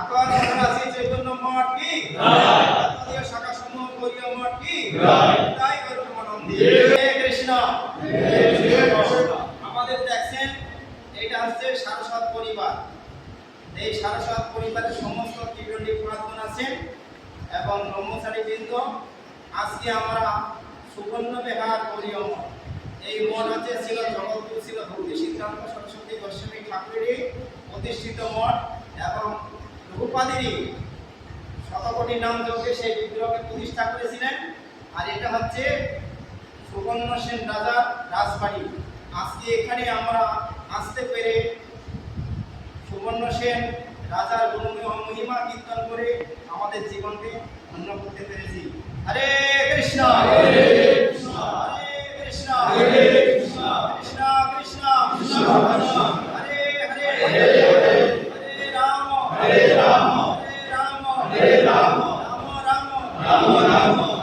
আকার মহারাজি চৈতন্য মঠ কি জয় শাখা সমূহ গৌরীয় মঠ কি জয় তাই করুণানন্দী হে কৃষ্ণ আমাদের দেখছেন এটা হচ্ছে সারস্বত পরিবার। এই সারস্বত পরিবারের সমস্ত ত্রিদণ্ডী পুরাতন আছেন এবং ব্রহ্মচারী বৃন্দ। আজকে আমরা সুবর্ণ বিহার গৌরীয় মঠ, এই মঠ হচ্ছে ছিল জগৎগুরু ছিল ভক্তি সিদ্ধান্ত সরস্বতী গোস্বামী ঠাকুরেরই প্রতিষ্ঠিত মঠ এবং রূপাদেরই শতকোটি নাম যোগে সেই বিগ্রহকে প্রতিষ্ঠা করেছিলেন। আর এটা হচ্ছে সুবর্ণ সেন রাজার রাজবাড়ি। আজকে এখানে আমরা আসতে পেরে সুবর্ণ সেন রাজার মহিমা কীর্তন করে আমাদের জীবনকে ধন্য করতে পেরেছি। হরে কৃষ্ণ হরে কৃষ্ণ হরে কৃষ্ণ হরে কৃষ্ণ কৃষ্ণ কৃষ্ণ কৃষ্ণ হরে হরে হরে রাম হরে রাম হরে রাম হরে রাম রাম রাম রাম রাম